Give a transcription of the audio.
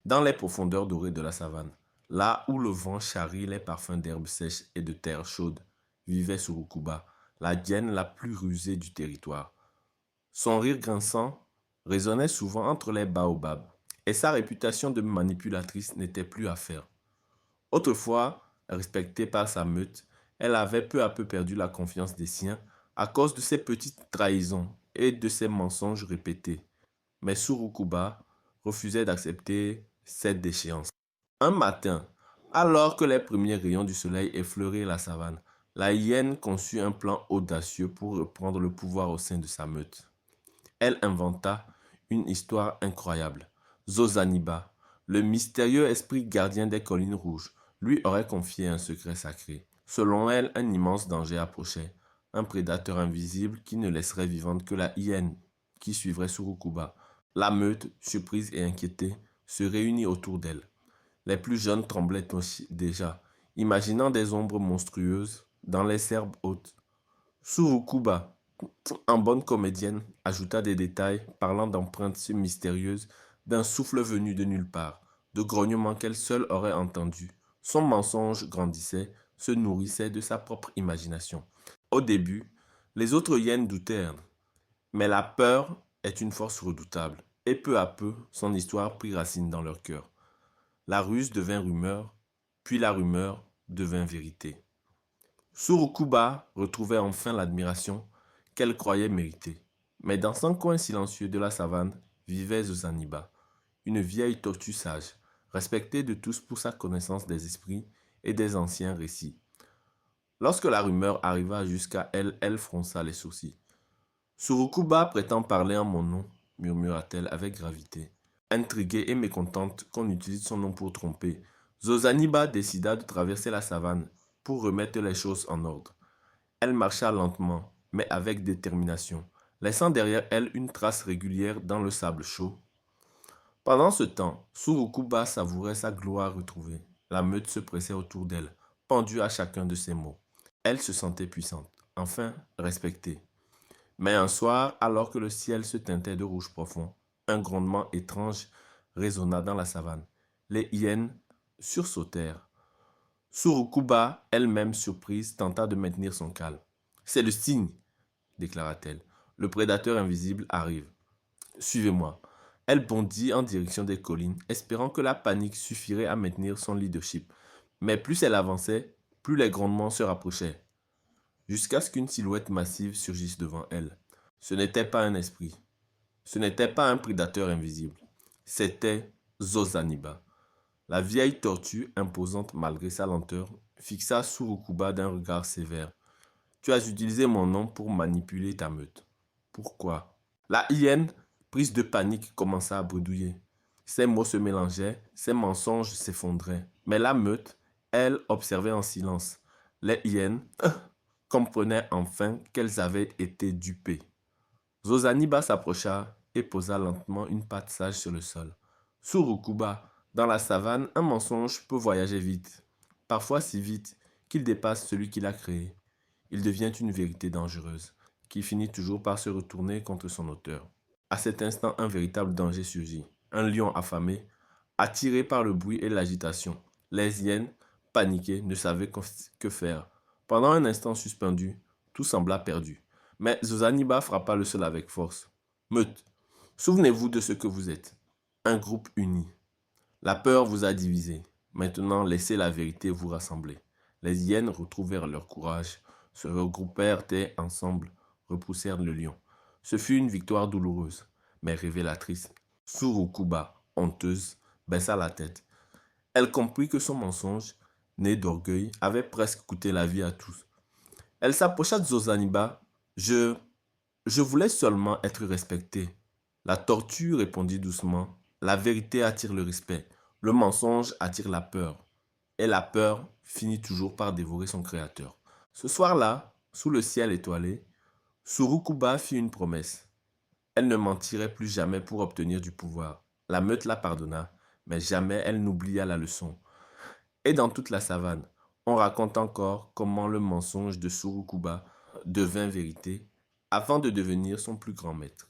Dans les profondeurs dorées de la savane, là où le vent charrie les parfums d'herbes sèches et de terre chaude, vivait Surukuba, la hyène la plus rusée du territoire. Son rire grinçant résonnait souvent entre les baobabs, et sa réputation de manipulatrice n'était plus à faire. Autrefois, respectée par sa meute, elle avait peu à peu perdu la confiance des siens à cause de ses petites trahisons et de ses mensonges répétés. Mais Surukuba refusait d'accepter cette déchéance. Un matin, alors que les premiers rayons du soleil effleuraient la savane, la hyène conçut un plan audacieux pour reprendre le pouvoir au sein de sa meute. Elle inventa une histoire incroyable. Zozaniba, le mystérieux esprit gardien des collines rouges, lui aurait confié un secret sacré. Selon elle, un immense danger approchait, un prédateur invisible qui ne laisserait vivante que la hyène qui suivrait Surukuba. La meute, surprise et inquiétée, se réunit autour d'elle. Les plus jeunes tremblaient aussi déjà, imaginant des ombres monstrueuses dans les herbes hautes. Surukuba, en bonne comédienne, ajouta des détails parlant d'empreintes mystérieuses, d'un souffle venu de nulle part, de grognements qu'elle seule aurait entendus. Son mensonge grandissait, se nourrissait de sa propre imagination. Au début, les autres hyènes doutèrent, mais la peur est une force redoutable, et peu à peu, son histoire prit racine dans leur cœur. La ruse devint rumeur, puis la rumeur devint vérité. Surukuba retrouvait enfin l'admiration qu'elle croyait mériter. Mais dans un coin silencieux de la savane vivait Zozaniba, une vieille tortue sage, respectée de tous pour sa connaissance des esprits et des anciens récits. Lorsque la rumeur arriva jusqu'à elle, elle fronça les sourcils. Surukuba prétend parler en mon nom, murmura-t-elle avec gravité. Intriguée et mécontente qu'on utilise son nom pour tromper, Zozaniba décida de traverser la savane pour remettre les choses en ordre. Elle marcha lentement, mais avec détermination, laissant derrière elle une trace régulière dans le sable chaud. Pendant ce temps, Surukuba savourait sa gloire retrouvée. La meute se pressait autour d'elle, pendue à chacun de ses mots. Elle se sentait puissante, enfin respectée. Mais un soir, alors que le ciel se teintait de rouge profond, un grondement étrange résonna dans la savane. Les hyènes sursautèrent. Surukuba, elle-même surprise, tenta de maintenir son calme. « C'est le signe, déclara-t-elle. Le prédateur invisible arrive. Suivez-moi. » Elle bondit en direction des collines, espérant que la panique suffirait à maintenir son leadership. Mais plus elle avançait, plus les grondements se rapprochaient, jusqu'à ce qu'une silhouette massive surgisse devant elle. Ce n'était pas un esprit. Ce n'était pas un prédateur invisible. C'était Zozaniba. La vieille tortue, imposante malgré sa lenteur, fixa Surukuba d'un regard sévère. « Tu as utilisé mon nom pour manipuler ta meute. Pourquoi ?» La hyène, prise de panique, commença à bredouiller. Ses mots se mélangeaient, ses mensonges s'effondraient. Mais la meute, elle, observait en silence. Les hyènes comprenaient enfin qu'elles avaient été dupées. Zozaniba s'approcha et posa lentement une patte sage sur le sol. « Surukuba, dans la savane, un mensonge peut voyager vite, parfois si vite qu'il dépasse celui qui l'a créé. Il devient une vérité dangereuse, qui finit toujours par se retourner contre son auteur. » À cet instant, un véritable danger surgit. Un lion affamé, attiré par le bruit et l'agitation. Les hyènes, paniquées, ne savaient que faire. Pendant un instant suspendu, tout sembla perdu. Mais Zozaniba frappa le sol avec force. « Meute, souvenez-vous de ce que vous êtes. Un groupe uni. La peur vous a divisé. Maintenant, laissez la vérité vous rassembler. » Les hyènes retrouvèrent leur courage, se regroupèrent et, ensemble, repoussèrent le lion. Ce fut une victoire douloureuse, mais révélatrice. Surukuba, honteuse, baissa la tête. Elle comprit que son mensonge, né d'orgueil, avait presque coûté la vie à tous. Elle s'approcha de Zozaniba. « Je voulais seulement être respectée. » La tortue répondit doucement. « La vérité attire le respect. Le mensonge attire la peur. Et la peur finit toujours par dévorer son créateur. » Ce soir-là, sous le ciel étoilé, Surukuba fit une promesse. Elle ne mentirait plus jamais pour obtenir du pouvoir. La meute la pardonna, mais jamais elle n'oublia la leçon. Et dans toute la savane, on raconte encore comment le mensonge de Surukuba devint vérité avant de devenir son plus grand maître.